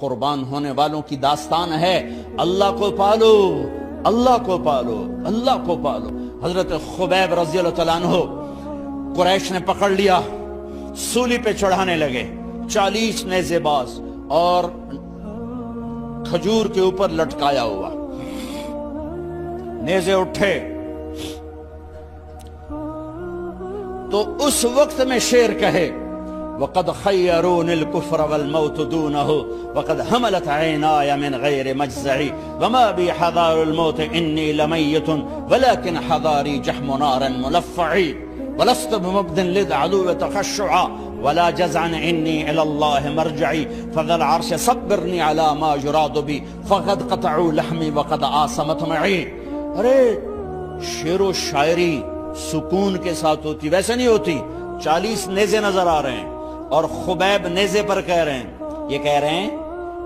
قربان ہونے والوں کی داستان ہے، اللہ کو پالو، اللہ کو پالو، اللہ کو پالو۔ حضرت خبیب رضی اللہ تعالیٰ عنہ قریش نے پکڑ لیا، سولی پہ چڑھانے لگے، 40 نیزے باز اور کھجور کے اوپر لٹکایا ہوا، نیزے اٹھے تو اس وقت میں شعر کہے وَقَدْ خَيَّرُونِ الْكُفْرَ وَالْمَوْتُ دُونَهُ وَقَدْ حَمَلَتْ عَيْنَايَ مِنْ غَيْرِ مَجْزَعِ وَمَا بِي حَذَارُ الْمَوْتِ إِنِّي لَمَيِّتٌ وَلَكِنْ حَذَارِي جَحْمُ نَارٍ مُلَفَّعِ وَلَسْتُ بِمُبْدٍ لِلْعَدُوِّ تَخَشُّعًا وَلَا جَزْعًا إِنِّي إِلَى اللَّهِ مَرْجِعِي فَذَا الْعَرْشِ صَبِّرْنِي عَلَى مَا يُرَادُ بِي فَقَدْ قَطَعُوا لَحْمِي وَقَدْ آسَمَتْ مَعِي۔ ارے شعر و شاعری سکون کے ساتھ ہوتی، ویسے نہیں ہوتی۔ 40 نیزے نظر آ رہے ہیں اور خبیب نیزے پر کہہ رہے ہیں، یہ کہہ رہے ہیں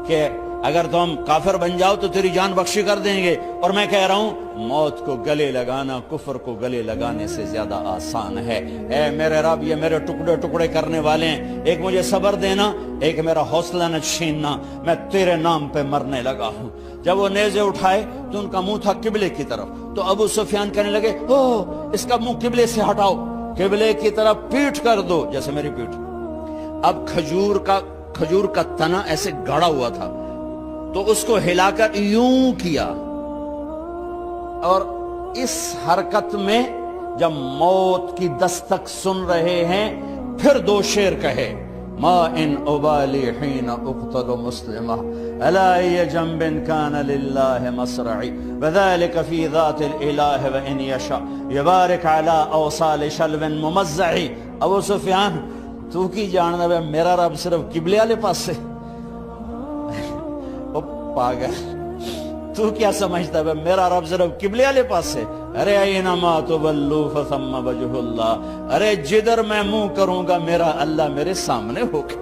کہ اگر تم کافر بن جاؤ تو تیری جان بخشی کر دیں گے، اور میں کہہ رہا ہوں موت کو گلے لگانا کفر کو گلے لگانے سے زیادہ آسان ہے۔ اے میرے رب، یہ میرے ٹکڑے ٹکڑے کرنے والے ہیں، ایک مجھے صبر دینا، ایک میرا حوصلہ نہ چھیننا، میں تیرے نام پہ مرنے لگا ہوں۔ جب وہ نیزے اٹھائے تو ان کا منہ تھا قبلے کی طرف، تو ابو سفیان کہنے لگے اس کا منہ قبلے سے ہٹاؤ، قبلے کی طرف پیٹھ کر دو، جیسے میری پیٹھ۔ اب کھجور کا تنا ایسے گاڑا ہوا تھا تو اس کو ہلا کر یوں کیا، اور اس حرکت میں جب موت کی دستک سن رہے ہیں پھر 2 شعر کہے ما ان ابالی حین اقتل مسلمہ الا ای جنب کان للہ مصرعی وذالک فی ذات الالہ وان یشاء یبارک علی اوصال شلو ممزعی۔ ابو سفیان تو کی جاننا ہے میرا رب صرف قبلے والے پاس سے؟ او پاگل، تو کیا سمجھتا ہے میرا رب صرف قبلے والے پاس سے؟ ارے اینما تولوا فثم وجہ اللہ، ارے جدھر میں منہ کروں گا میرا اللہ میرے سامنے ہوگا۔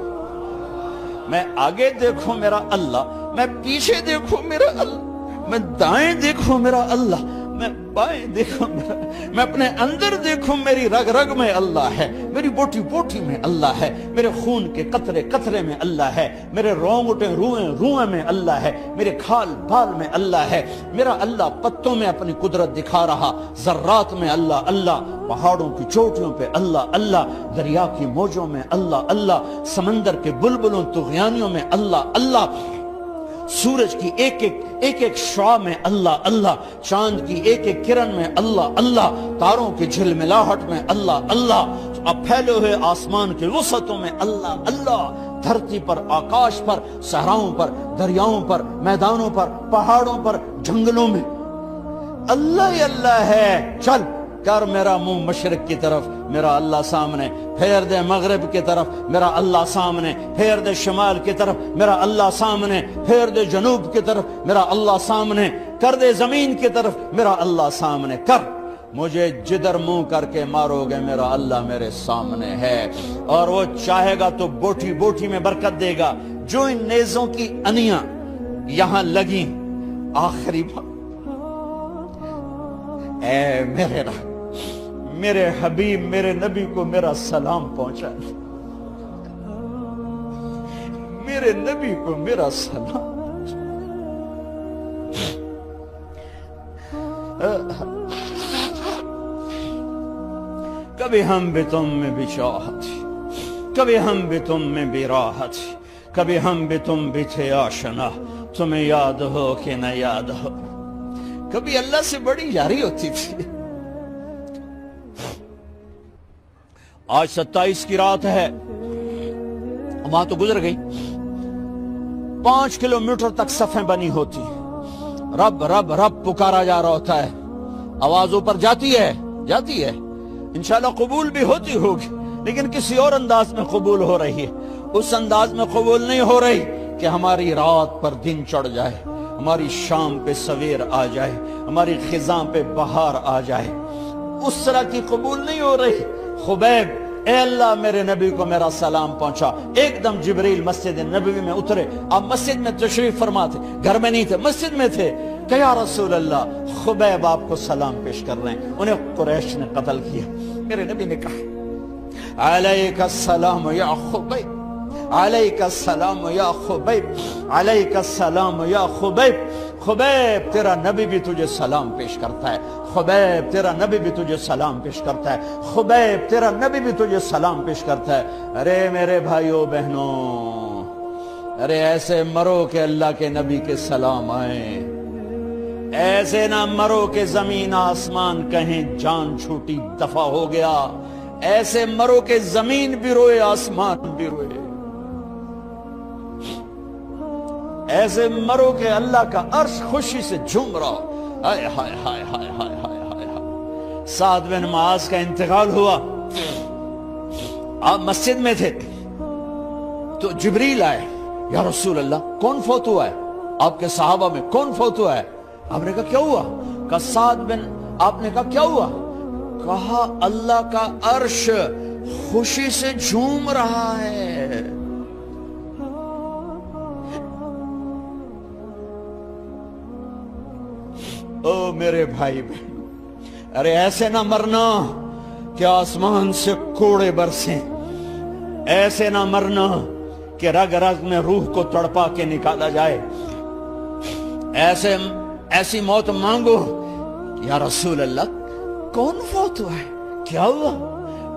میں آگے دیکھوں میرا اللہ، میں پیچھے دیکھوں میرا اللہ، میں دائیں دیکھوں میرا اللہ، میں بائیں دیکھوں میرا، میں اپنے اندر دیکھوں میری رگ رگ میں اللہ ہے، میری بوٹی بوٹی میں اللہ ہے، میرے خون کے قطرے قطرے میں اللہ ہے، میرے رونگٹے روئیں روئیں میں اللہ ہے، میرے کھال بال میں اللہ ہے، میرا اللہ پتوں میں اپنی قدرت دکھا رہا، ذرات میں اللہ اللہ، پہاڑوں کی چوٹیوں پہ اللہ اللہ، دریا کی موجوں میں اللہ اللہ، سمندر کے بلبلوں طغیانیوں میں اللہ اللہ، سورج کی ایک ایک شعاع میں اللہ اللہ، چاند کی ایک ایک کرن میں اللہ اللہ، تاروں کی جھلملاہٹ میں اللہ اللہ، اب پھیلے ہوئے آسمان کے وسعتوں میں اللہ اللہ، دھرتی پر آکاش پر صحراؤں پر دریاؤں پر میدانوں پر پہاڑوں پر جنگلوں میں اللہ ہی اللہ ہے۔ چل کر میرا منہ مشرق کی طرف، میرا اللہ سامنے، پھیر دے مغرب کی طرف، میرا اللہ سامنے، پھیر دے شمال کی طرف، میرا اللہ سامنے، پھیر دے جنوب کی طرف، میرا اللہ سامنے، کر دے زمین کی طرف، میرا اللہ سامنے کر، مجھے جدھر منہ کر کے مارو گے میرا اللہ میرے سامنے ہے، اور وہ چاہے گا تو بوٹی بوٹی میں برکت دے گا۔ جو ان نیزوں کی انیاں یہاں لگیں، آخری بات، اے میرے رب، میرے حبیب میرے نبی کو میرا سلام پہنچا، میرے نبی کو میرا سلام۔ کبھی ہم بھی تم میں بھی چاہت، کبھی ہم بھی تم میں بھی راحت، کبھی ہم بھی تم بھی تھے آشنا، تمہیں یاد ہو کہ نہ یاد ہو، کبھی اللہ سے بڑی یاری ہوتی تھی۔ آج 27 کی رات ہے، وہاں تو گزر گئی، 5 کلومیٹر تک صفیں بنی ہوتی، رب رب رب پکارا جا رہا ہوتا ہے، آواز اوپر جاتی ہے انشاءاللہ قبول بھی ہوتی ہوگی، لیکن کسی اور انداز میں قبول ہو رہی ہے، اس انداز میں قبول نہیں ہو رہی کہ ہماری رات پر دن چڑھ جائے، ہماری شام پہ سویر آ جائے، ہماری خزاں پہ بہار آ جائے، اس طرح کی قبول نہیں ہو رہی۔ خبیب، اے اللہ میرے نبی کو میرا سلام پہنچا۔ ایک دم جبریل مسجد نبوی میں اترے، آپ مسجد میں تشریف فرما تھے، گھر میں نہیں تھے، مسجد میں تھے، کہ یا رسول اللہ خبیب آپ کو سلام پیش کر رہے ہیں، انہیں قریش نے قتل کیا۔ میرے نبی نے کہا علیک السلام یا خبیب، علیک السلام یا خبیب، علیک السلام یا خبیب۔ خبیب تیرا نبی بھی تجھے سلام پیش کرتا ہے، خبیب تیرا نبی بھی تجھے سلام پیش کرتا ہے، خبیب تیرا نبی بھی تجھے سلام پیش کرتا ہے۔ ارے میرے بھائیوں بہنوں، ارے ایسے مرو کہ اللہ کے نبی کے سلام آئیں، ایسے نہ مرو کہ زمین آسمان کہیں جان چھوٹی دفع ہو گیا، ایسے مرو کہ زمین بھی روئے آسمان بھی روئے، ایسے مرو کہ اللہ کا عرش خوشی سے جھوم رہا۔ ہائے ہائے ہائے ہائے ہائے ہائے ہائے۔ سعد بن معاذ کا انتقال ہوا، آپ مسجد میں تھے تو جبریل آئے، یا رسول اللہ کون فوت ہوا ہے؟ آپ کے صحابہ میں کون فوت ہوا ہے؟ آپ نے کہا کیا ہوا؟ کہا سعد بن، آپ نے کہا کیا ہوا؟ کہا اللہ کا عرش خوشی سے جھوم رہا ہے۔ او میرے بھائی بہن، ارے ایسے نہ مرنا کہ آسمان سے کوڑے برسیں، ایسے نہ مرنا کہ رگ رگ میں روح کو تڑپا کے نکالا جائے، ایسی موت مانگو۔ یا رسول اللہ کون فوت ہوا ہے؟ کیا ہوا؟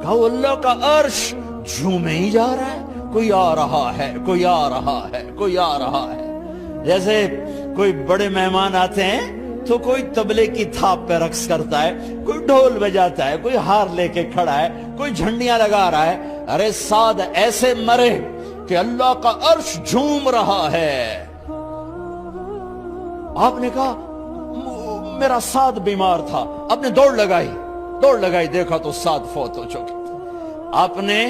کہا اللہ کا عرش جھومے ہی جا رہا ہے، کوئی آ رہا ہے، کوئی آ رہا ہے، کوئی آ رہا ہے۔ جیسے کوئی بڑے مہمان آتے ہیں تو کوئی طبلے کی تھاپ پہ رقص کرتا ہے، کوئی ڈھول بجاتا ہے، کوئی ہار لے کے کھڑا ہے، کوئی جھنڈیاں لگا رہا ہے۔ ارے سعد ایسے مرے کہ اللہ کا عرش جھوم رہا ہے۔ آپ نے کہا میرا سعد بیمار تھا، آپ نے دوڑ لگائی، دیکھا تو سعد فوت ہو چکے۔ آپ نے،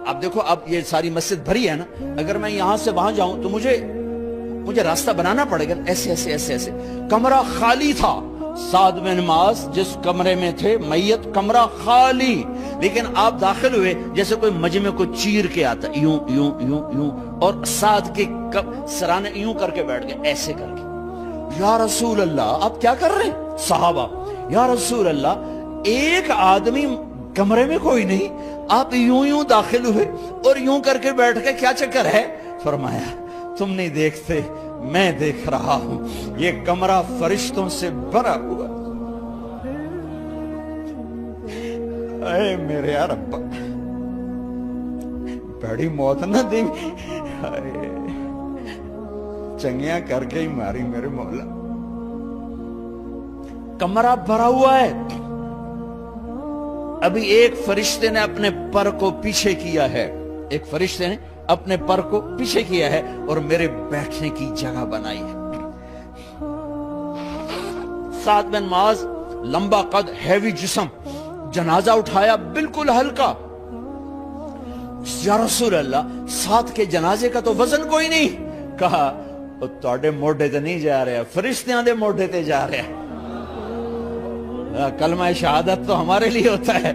اب دیکھو اب یہ ساری مسجد بھری ہے نا، اگر میں یہاں سے وہاں جاؤں تو مجھے راستہ بنانا پڑے گا، ایسے ایسے ایسے ایسے۔ کمرہ خالی تھا، سعد بن معاذ جس کمرے میں تھے میت، کمرہ خالی، لیکن آپ داخل ہوئے جیسے کوئی مجمع کو چیر کے آتا، یوں یوں یوں یوں، اور سعد کے سرانے یوں کر کے بیٹھ گئے، ایسے کر کے۔ یا رسول اللہ آپ کیا کر رہے ہیں؟ صحابہ، یا رسول اللہ ایک آدمی کمرے میں کوئی نہیں، آپ یوں داخل ہوئے اور یوں کر کے بیٹھ کے، کیا چکر ہے؟ فرمایا تم نہیں دیکھتے، میں دیکھ رہا ہوں، یہ کمرہ فرشتوں سے بھرا ہوا۔ اے میرے رب، بڑی موت نہ دی، چنگیاں کر کے ہی ماری میرے مولا۔ کمرہ بھرا ہوا ہے، ابھی ایک فرشتے نے اپنے پر کو پیچھے کیا ہے، ایک فرشتے نے اپنے پر کو پیچھے کیا ہے اور میرے بیٹھنے کی جگہ بنائی ہے۔ سعد بن معاذ لمبا قد، ہیوی جسم، جنازہ اٹھایا بالکل ہلکا۔ یا رسول اللہ سعد کے جنازے کا تو وزن کوئی نہیں۔ کہا تواڈے موڈے تے نہیں جا رہا، فرشتیاں دے موڈے تے جا رہا۔ کلمہ شہادت تو ہمارے لیے ہوتا ہے،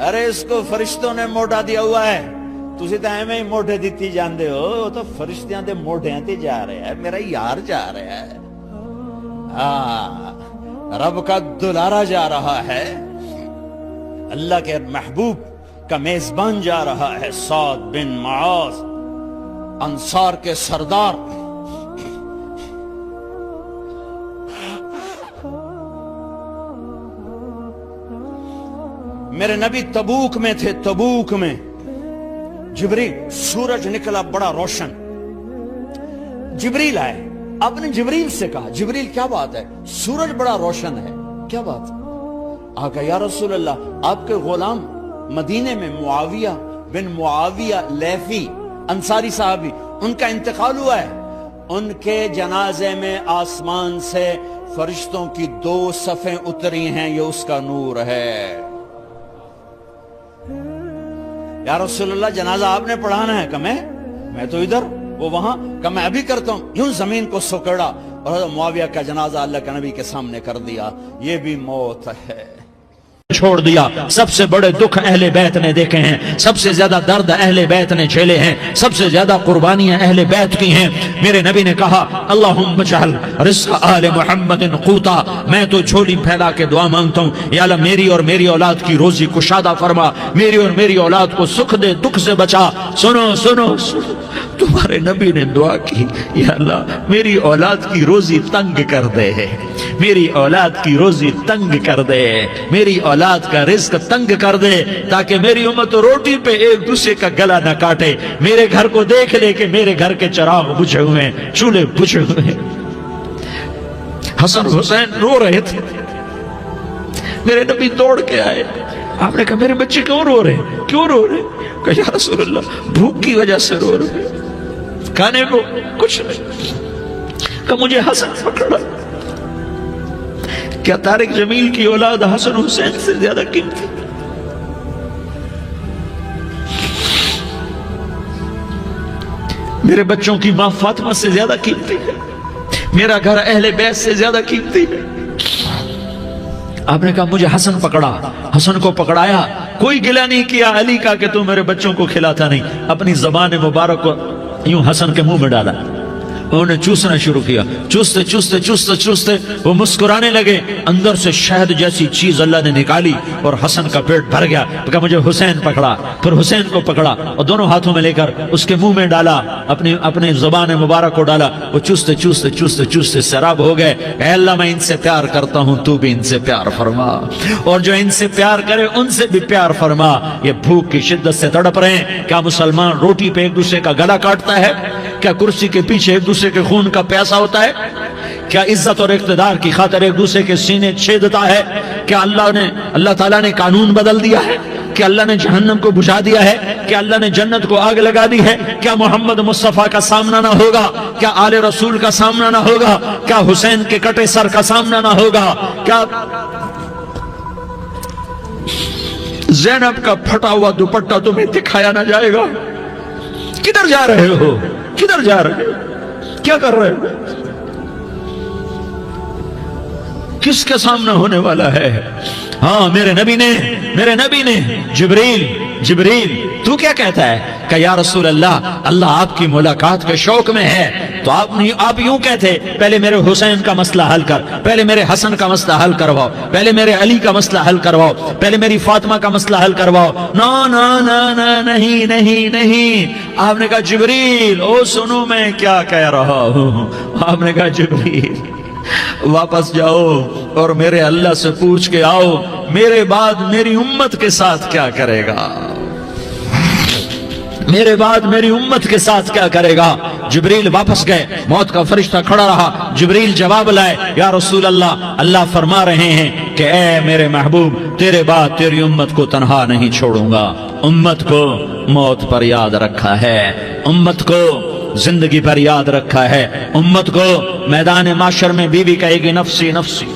ارے اس کو فرشتوں نے موڈا دیا ہوا ہے، تسی تو ایویں ہی موڈے دیتی جاندے ہو، تو فرشتیاں دے موڈیاں تے جا رہا ہے، میرا یار جا رہا ہے، رب کا دلارا جا رہا ہے، اللہ کے محبوب کا میزبان جا رہا ہے، سعد بن معاذ انصار کے سردار۔ میرے نبی تبوک میں تھے، تبوک میں جبریل، سورج نکلا بڑا روشن، جبریل آئے، آپ نے جبریل سے کہا جبریل کیا بات ہے، سورج بڑا روشن ہے، کیا بات ہے؟ آقا یا رسول اللہ آپ کے غلام مدینے میں معاویہ بن معاویہ لیفی انصاری صحابی، ان کا انتقال ہوا ہے، ان کے جنازے میں آسمان سے فرشتوں کی 2 صفیں اتری ہیں، یہ اس کا نور ہے۔ یا رسول اللہ جنازہ آپ نے پڑھانا ہے؟ کہ میں تو ادھر، وہ وہاں، کہ میں ابھی کرتا ہوں۔ یوں زمین کو سکڑا اور حضرت معاویہ کا جنازہ اللہ کے نبی کے سامنے کر دیا۔ یہ بھی موت ہے۔ چھوڑ دیا. سب سے بڑے دکھ اہل بیت نے دیکھے ہیں, سب سے زیادہ درد اہل بیت نے جھیلے ہیں, سب سے زیادہ قربانیاں اہل بیت کی ہیں. میرے نبی نے کہا اللہم اجعل رزق آل محمد قوتا, میں تو جھولی پھیلا کے دعا مانگتا ہوں, یا اللہ میری اور میری اولاد کی روزی کشادہ فرما, میری اور میری اولاد کو سکھ دے, دکھ سے بچا. سنو سنو سنو, تمہارے نبی نے دعا کی, یا اللہ میری اولاد کی روزی تنگ کر دے, میری اولاد کی روزی تنگ کر دے, میری اولاد کا رزق تنگ کر دے, تاکہ میری امت روٹی پہ ایک دوسرے کا گلا نہ کاٹے. میرے گھر کو دیکھ لے کہ میرے گھر کے چراغ بجھے ہوئے ہیں, چولہے بجھے ہوئے ہیں. حسن حسین رو رہے تھے, میرے نبی دوڑ کے آئے. آپ نے کہا میرے بچے کیوں رو رہے ہیں, کیوں رو رہے ہیں؟ کہا یا رسول اللہ بھوک کی وجہ سے رو رہے ہیں, کھانے کو کچھ نہیں. کہا مجھے حسن پکڑا. کیا طارق جمیل کی اولاد حسن حسین سے زیادہ قیمتی؟ میرے بچوں کی ماں فاطمہ سے زیادہ قیمتی ہے, میرا گھر اہل بیت سے زیادہ قیمتی ہے. آپ نے کہا مجھے حسن پکڑا. حسن کو پکڑایا, کوئی گلہ نہیں کیا علی کا کہ تو میرے بچوں کو کھلاتا نہیں. اپنی زبان مبارک کو یوں حسن کے منہ میں ڈالا, انہوں نے چوسنا شروع کیا. چوستے چوستے چوستے چوستے وہ مسکرانے لگے. اندر سے شہد جیسی چیز اللہ نے نکالی اور حسن کا پیٹ بھر گیا. کہا مجھے حسین پکڑا. پھر حسین کو پکڑا اور دونوں ہاتھوں میں لے کر اس کے منہ میں ڈالا, اپنی زبان مبارک کو ڈالا. وہ چوستے چوستے چوستے چوستے سیراب ہو گئے. اے اللہ میں ان سے پیار کرتا ہوں, تو بھی ان سے پیار فرما, اور جو ان سے پیار کرے ان سے بھی پیار فرما. یہ بھوک کی شدت سے تڑپ رہے ہیں. کیا مسلمان روٹی پہ ایک دوسرے کا گلا کاٹتا ہے؟ کیا کرسی کے پیچھے ایک دوسرے کے خون کا پیاسا ہوتا ہے؟ کیا عزت اور اقتدار کی خاطر ایک دوسرے کے سینے چھیدتا ہے؟ کیا اللہ تعالیٰ نے قانون بدل دیا ہے؟ کیا اللہ نے جہنم کو بجھا دیا ہے؟ کیا اللہ نے جنت کو آگ لگا دی ہے؟ کیا محمد مصطفیٰ کا سامنا نہ ہوگا؟ کیا آل رسول کا سامنا نہ ہوگا؟ کیا حسین کے کٹے سر کا سامنا نہ ہوگا؟ کیا زینب کا پھٹا ہوا دوپٹہ تمہیں دکھایا نہ جائے گا؟ کدھر جا رہے ہو؟ کدھر جا رہے ہو؟ کیا کر رہے ہو؟ کس کے سامنے ہونے والا ہے؟ ہاں میرے نبی نے جبریل تو کیا کہتا ہے؟ کہ یا رسول اللہ آپ کی ملاقات کے شوق میں ہے. تو آپ یوں کہتے پہلے میرے حسین کا مسئلہ حل کر, پہلے میرے حسن کا مسئلہ حل کرواؤ, پہلے میرے علی کا مسئلہ حل کرواؤ, پہلے میری فاطمہ کا مسئلہ حل کرواؤ. نہیں. آپ نے کہا جبریل او سنو میں کیا کہہ رہا ہوں. آپ نے کہا جبریل واپس جاؤ اور میرے اللہ سے پوچھ کے آؤ میرے بعد میری امت کے ساتھ کیا کرے گا, میرے بعد میری امت کے ساتھ کیا کرے گا. جبریل واپس گئے, موت کا فرشتہ کھڑا رہا. جبریل جواب لائے, یا رسول اللہ فرما رہے ہیں کہ اے میرے محبوب تیرے بعد تیری امت کو تنہا نہیں چھوڑوں گا. امت کو موت پر یاد رکھا ہے, امت کو زندگی پر یاد رکھا ہے, امت کو میدان معاشر میں بیوی کہے گی نفسی نفسی,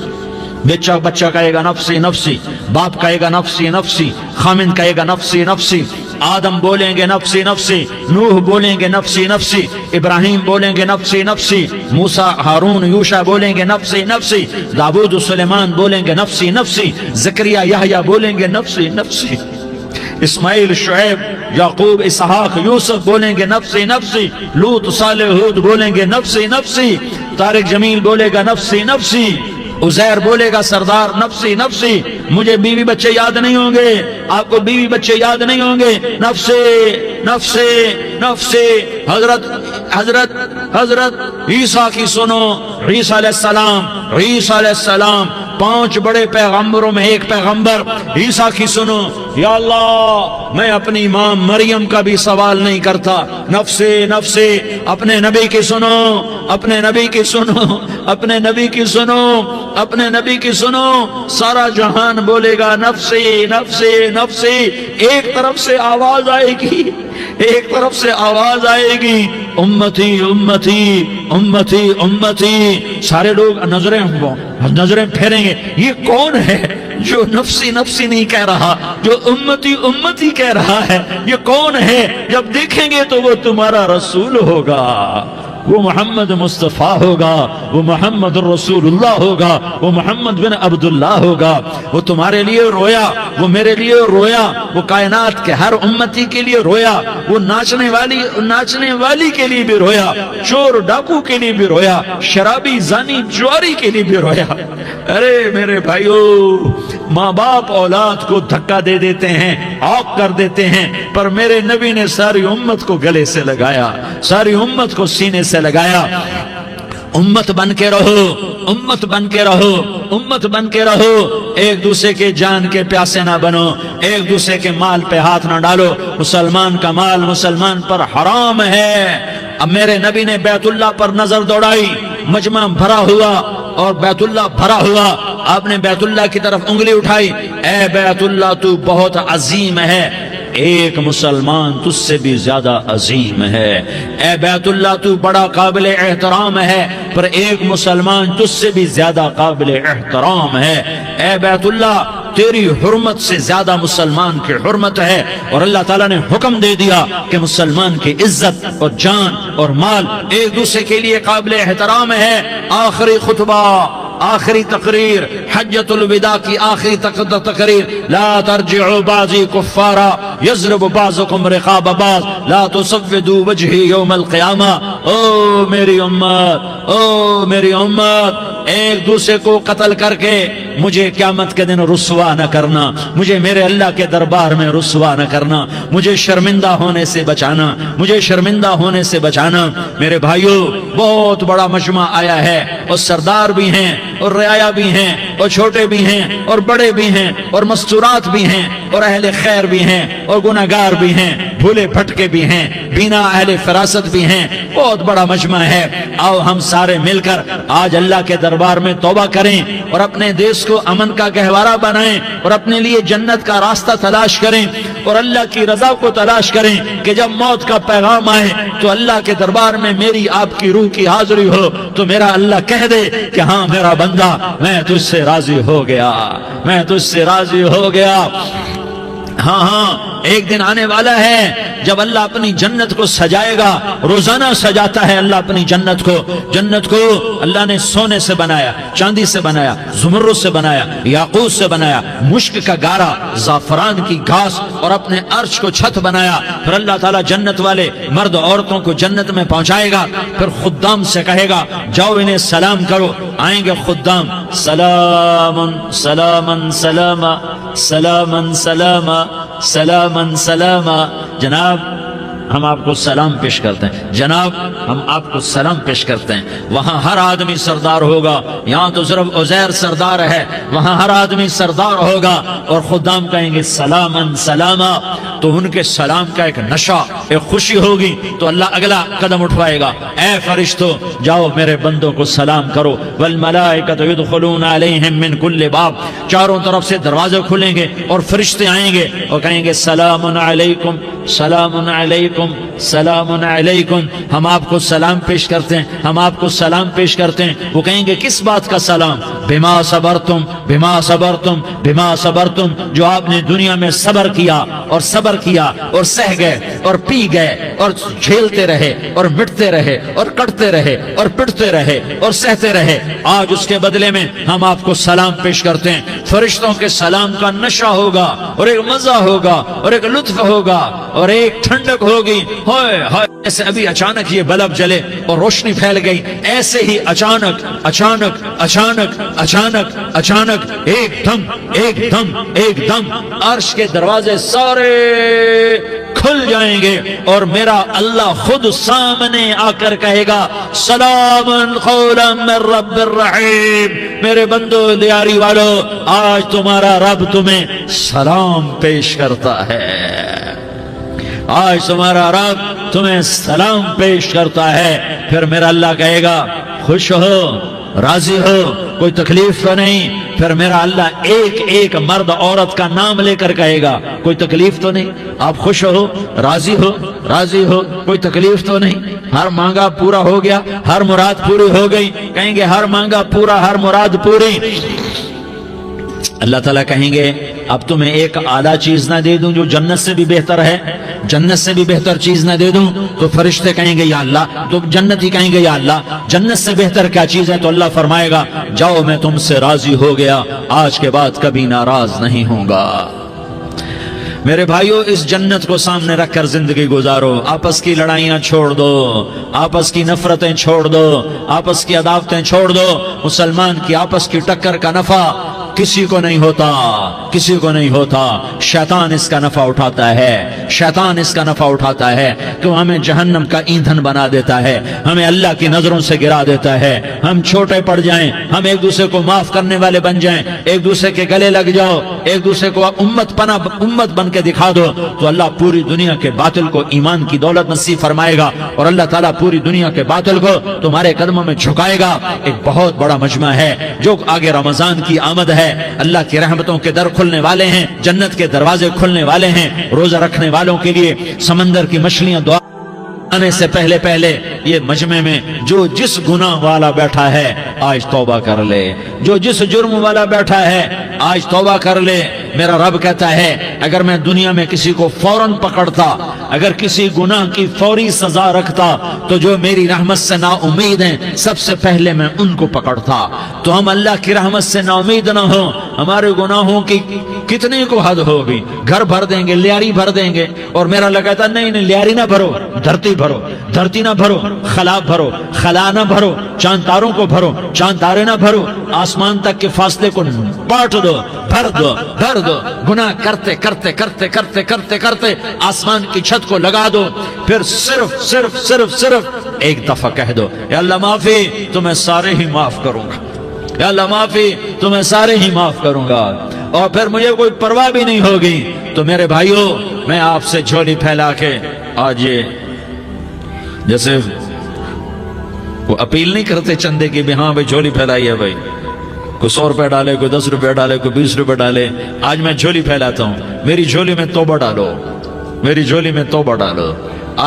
بچہ کہے گا نفسی نفسی, باپ کہے گا نفسی نفسی, خامن کہے گا نفسی نفسی, آدم بولیں گے نفسی نفسی, نوح بولیں گے نفسی نفسی, ابراہیم بولیں گے نفسی نفسی, موسیٰ ہارون یوشع بولیں گے نفسی نفسی, داؤد سلیمان بولیں گے نفسی نفسی, زکریا یحییٰ بولیں گے نفسی نفسی, اسماعیل شعیب یعقوب اسحاق یوسف بولیں گے نفسی نفسی, لوط صالح ہود بولیں گے نفسی نفسی, طارق جمیل بولے گا نفسی نفسی, عزیر بولے گا سردار نفسی نفسی. مجھے بیوی بچے یاد نہیں ہوں گے, آپ کو بیوی بچے یاد نہیں ہوں گے, نفسی نفسی نفسی. حضرت عیسیٰ کی سنو, عیسیٰ علیہ السلام 5 بڑے پیغمبروں میں ایک پیغمبر عیسیٰ کی سنو. یا اللہ میں اپنی ماں مریم کا بھی سوال نہیں کرتا, نفسی نفسی. اپنے نبی کی سنو, اپنے نبی کی سنو, اپنے نبی کی سنو, اپنے نبی کی سنو. سارا جہان بولے گا نفسی نفسی نفسی. ایک طرف سے آواز آئے گی, ایک طرف سے آواز آئے گی امتی امتی امتی امتی. سارے لوگ نظریں پھیریں گے, یہ کون ہے جو نفسی نفسی نہیں کہہ رہا، جو امتی امتی کہہ رہا ہے، یہ کون ہے؟ جب دیکھیں گے تو وہ تمہارا رسول ہوگا، وہ محمد مصطفیٰ ہوگا، وہ محمد الرسول اللہ ہوگا، وہ محمد بن عبداللہ ہوگا۔ وہ تمہارے لیے رویا، وہ میرے لیے رویا، وہ کائنات کے ہر امتی کے لیے رویا، وہ ناچنے والی کے لیے بھی رویا، چور ڈاکو کے لیے بھی رویا، شرابی زانی جواری کے لیے بھی رویا۔ ارے میرے بھائیو، ماں باپ اولاد کو دھکا دے دیتے ہیں، عوق کر دیتے ہیں، پر میرے نبی نے ساری امت کو گلے سے لگایا، ساری امت کو سینے سے لگایا۔ امت بن کے رہو، امت بن کے رہو، امت بن کے رہو، ایک دوسرے کے جان کے پیاسے نہ بنو، ایک دوسرے کے مال پہ ہاتھ نہ ڈالو۔ مسلمان کا مال مسلمان پر حرام ہے۔ اب میرے نبی نے بیت اللہ پر نظر دوڑائی، مجمع بھرا ہوا اور بیت اللہ بھرا ہوا، آپ نے بیت اللہ کی طرف انگلی اٹھائی، اے بیت اللہ تو بہت عظیم ہے، ایک مسلمان تجھ سے بھی زیادہ عظیم ہے۔ اے بیت اللہ تو بڑا قابل احترام ہے، پر ایک مسلمان تجھ سے بھی زیادہ قابل احترام ہے۔ اے بیت اللہ تیری حرمت سے زیادہ مسلمان کی حرمت ہے، اور اللہ تعالیٰ نے حکم دے دیا کہ مسلمان کی عزت اور جان اور مال ایک دوسرے کے لیے قابل احترام ہے۔ آخری خطبہ، آخری تقریر، حجۃ الوداع کی آخری تقریر، لا ترجعوا بعضی کفارا یضرب بعضکم رقاب بعض لا تسودوا وجہی یوم القیامہ۔ او میری امت، او میری امت، ایک دوسرے کو قتل کر کے مجھے قیامت کے دن رسوا نہ کرنا، مجھے میرے اللہ کے دربار میں رسوا نہ کرنا، مجھے شرمندہ ہونے سے بچانا، مجھے شرمندہ ہونے سے بچانا۔ میرے بھائیو، بہت بڑا مجمع آیا ہے، اور سردار بھی ہیں اور رعایا بھی ہیں اور چھوٹے بھی ہیں اور بڑے بھی ہیں اور مستورات بھی ہیں اور اہل خیر بھی ہیں اور گناہگار بھی ہیں، بھولے بھٹکے بھی ہیں، بینا اہل فراست بھی ہیں، بہت بڑا مجمع ہے۔ آؤ ہم سارے مل کر آج اللہ کے دربار میں توبہ کریں اور اپنے دیش کو امن کا گہوارہ بنائیں اور اپنے لیے جنت کا راستہ تلاش کریں اور اللہ کی رضا کو تلاش کریں کہ جب موت کا پیغام آئے تو اللہ کے دربار میں میری آپ کی روح کی حاضری ہو تو میرا اللہ کہہ دے کہ ہاں میرا بندہ، میں تجھ سے راضی ہو گیا، میں تجھ سے راضی ہو گیا۔ ہاں ہاں، ایک دن آنے والا ہے جب اللہ اپنی جنت کو سجائے گا، روزانہ سجاتا ہے اللہ اپنی جنت کو۔ جنت کو اللہ نے سونے سے بنایا، چاندی سے بنایا، زمرد سے بنایا، یاقوت سے بنایا، مشک کا گارا، زعفران کی گھاس اور اپنے عرش کو چھت بنایا۔ پھر اللہ تعالیٰ جنت والے مرد عورتوں کو جنت میں پہنچائے گا، پھر خدام سے کہے گا جاؤ انہیں سلام کرو۔ آئیں گے خدام، سلام سلام سلاما سلام سلاما سلام سلاما۔ جناب ہم آپ کو سلام پیش کرتے ہیں، جناب ہم آپ کو سلام پیش کرتے ہیں۔ وہاں ہر آدمی سردار ہوگا، یہاں تو صرف عزیر سردار ہے، وہاں ہر آدمی سردار ہوگا، اور خدام کہیں گے سلامن سلاما۔ تو ان کے سلام کا ایک نشہ، ایک خوشی ہوگی، تو اللہ اگلا قدم اٹھوائے گا، اے فرشتو جاؤ میرے بندوں کو سلام کرو۔ والملائکۃ یدخلون علیہم من کل باب، چاروں طرف سے دروازے کھلیں گے اور فرشتے آئیں گے اور کہیں گے سلام علیکم سلام علیکم سلام علیکم۔ ہم آپ کو سلام پیش کرتے ہیں، ہم آپ کو سلام پیش کرتے ہیں۔ وہ کہیں گے کس بات کا سلام؟ بما صبرتم بما صبرتم بما صبرتم، جو آپ نے دنیا میں صبر کیا اور صبر کیا اور سہ گئے اور پی گئے اور جھیلتے رہے اور مٹتے رہے اور کٹتے رہے اور پٹتے رہے اور سہتے رہے، آج اس کے بدلے میں ہم آپ کو سلام پیش کرتے ہیں۔ فرشتوں کے سلام کا نشہ ہوگا اور ایک مزہ ہوگا اور ایک لطف ہوگا اور ایک ٹھنڈک ہوگی۔ ہوئے ہوئے، ایسے ابھی اچانک یہ بلب جلے اور روشنی پھیل گئی، ایسے ہی اچانک اچانک اچانک اچانک اچانک ایک دم ایک دم ایک دم عرش کے دروازے سارے کھل جائیں گے اور میرا اللہ خود سامنے آ کر کہے گا سلام قولا من رب الرحیم۔ میرے بندو دیاری والو، آج تمہارا رب تمہیں سلام پیش کرتا ہے، آج تمہارا رب تمہیں سلام پیش کرتا ہے۔ پھر میرا اللہ کہے گا خوش ہو، راضی ہو، کوئی تکلیف تو نہیں؟ پھر میرا اللہ ایک ایک مرد عورت کا نام لے کر کہے گا کوئی تکلیف تو نہیں؟ آپ خوش ہو، راضی ہو، راضی ہو، کوئی تکلیف تو نہیں؟ ہر مانگا پورا ہو گیا، ہر مراد پوری ہو گئی؟ کہیں گے ہر مانگا پورا، ہر مراد پوری۔ اللہ تعالیٰ کہیں گے اب تمہیں ایک اعلیٰ چیز نہ دے دوں جو جنت سے بھی بہتر ہے، جنت سے بھی بہتر چیز نہ دے دوں؟ تو فرشتے کہیں گے یا اللہ، تو جنتی کہیں گے یا اللہ جنت سے بہتر کیا چیز ہے؟ تو اللہ فرمائے گا جاؤ میں تم سے راضی ہو گیا، آج کے بعد کبھی ناراض نہیں ہوں گا۔ میرے بھائیو، اس جنت کو سامنے رکھ کر زندگی گزارو، آپس کی لڑائیاں چھوڑ دو، آپس کی نفرتیں چھوڑ دو، آپس کی عداوتیں چھوڑ دو۔ مسلمان کی آپس کی ٹکر کا نفع کسی کو نہیں ہوتا، کسی کو نہیں ہوتا، شیطان اس کا نفع اٹھاتا ہے، شیطان اس کا نفع اٹھاتا ہے کہ وہ ہمیں جہنم کا ایندھن بنا دیتا ہے، ہمیں اللہ کی نظروں سے گرا دیتا ہے، ہم چھوٹے پڑ جائیں، ہم ایک دوسرے کو معاف کرنے والے بن جائیں، ایک دوسرے کے گلے لگ جاؤ، ایک دوسرے کو امت بن کے دکھا دو، تو اللہ پوری دنیا کے باطل کو ایمان کی دولت نصیب فرمائے گا، اور اللہ تعالیٰ پوری دنیا کے باطل کو تمہارے قدموں میں جھکائے گا۔ ایک بہت بڑا مجمع ہے جو آگے رمضان کی آمد ہے، اللہ کی رحمتوں کے در کھلنے والے ہیں، جنت کے دروازے کھلنے والے ہیں، روزہ رکھنے والوں کے لیے سمندر کی مچھلیاں دعا آنے سے پہلے یہ مجمع میں جو جس گناہ والا بیٹھا ہے آج توبہ کر لے، جو جس جرم والا بیٹھا ہے آج توبہ کر لے۔ میرا رب کہتا ہے اگر میں دنیا میں کسی کو فوراً پکڑتا، اگر کسی گناہ کی فوری سزا رکھتا، تو جو میری رحمت سے نا امید ہیں سب سے پہلے میں ان کو پکڑتا۔ تو ہم اللہ کی رحمت سے نا امید نہ ہوں، ہمارے گناہوں کی کتنے کو حد ہوگی، گھر بھر دیں گے، لیاری بھر دیں گے، اور میرا لگاتا نہیں لیاری نہ بھرو، دھرتی بھرو، دھرتی نہ بھرو، خلا بھرو، خلا نہ بھرو، چاند تاروں کو بھرو، چاند تارے نہ بھرو، آسمان تک کے فاصلے کو بانٹ دو، بھر دو، بھر دو، گناہ کرتے کرتے کرتے کرتے کرتے کرتے آسمان کی چھت کو لگا دو، پھر صرف صرف صرف صرف ایک دفعہ کہہ دو یا اللہ معافی، تو میں سارے ہی معاف کروں گا، یا اللہ معافی، تو میں سارے ہی معاف کروں گا، اور پھر مجھے کوئی پرواہ بھی نہیں ہوگی۔ تو میرے بھائیوں، میں آپ سے جھولی پھیلا کے آج یہ جیسے وہ اپیل نہیں کرتے چندے کی بھی ہاں بھائی جھولی پھیلائی ہے، بھائی کوئی 100 روپے ڈالے، کوئی 10 روپے ڈالے، کوئی 20 روپے ڈالے، آج میں جھولی پھیلاتا ہوں، میری جھولی میں توبہ ڈالو، میری جھولی میں توبہ ڈالو۔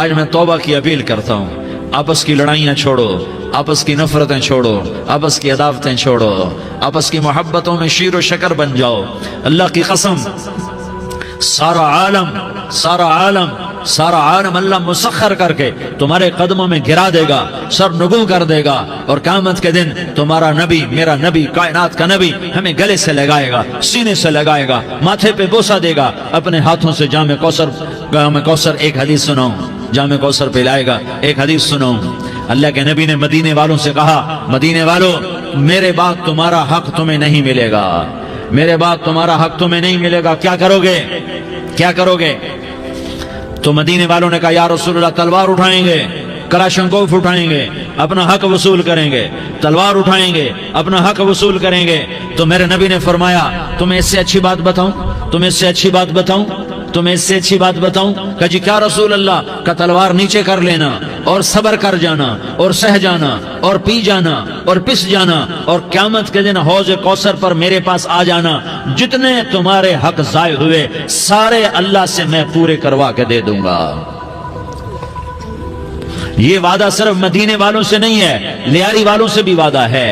آج میں توبہ کی اپیل کرتا ہوں، آپس کی لڑائیاں چھوڑو، آپس کی نفرتیں چھوڑو، آپس کی عداوتیں چھوڑو، آپس کی محبتوں میں شیر و شکر بن جاؤ۔ اللہ کی قسم، سارا عالم اللہ مسخر کر کے تمہارے قدموں میں گرا دے گا، سر نگوں کر دے گا، اور قیامت کے دن تمہارا نبی، میرا نبی، کائنات کا نبی ہمیں گلے سے لگائے گا، سینے سے لگائے گا، ماتھے پہ بوسہ دے گا، اپنے ہاتھوں سے جام کوثر ایک حدیث سناؤں، جام کوثر پلائے گا، ایک حدیث سناؤں۔ اللہ کے نبی نے مدینے والوں سے کہا، مدینے والوں میرے بعد تمہارا حق تمہیں نہیں ملے گا، میرے بعد تمہارا حق تمہیں نہیں ملے گا، کیا کرو گے، کیا کرو گے؟ تو مدینے والوں نے کہا یا رسول اللہ تلوار اٹھائیں گے، کلاشنکوف اٹھائیں گے، اپنا حق وصول کریں گے، تلوار اٹھائیں گے، اپنا حق وصول کریں گے۔ تو میرے نبی نے فرمایا تمہیں اس سے اچھی بات بتاؤں، تمہیں اس سے اچھی بات بتاؤں، تمہیں اس سے اچھی بات بتاؤں؟ کہ جی کیا رسول اللہ؟ کا تلوار نیچے کر لینا اور صبر کر جانا اور سہ جانا اور پی جانا اور پس جانا، اور قیامت کے دن حوض کوثر پر میرے پاس آ جانا، جتنے تمہارے حق ضائع ہوئے سارے اللہ سے میں پورے کروا کے دے دوں گا۔ یہ وعدہ صرف مدینے والوں سے نہیں ہے، لیاری والوں سے بھی وعدہ ہے،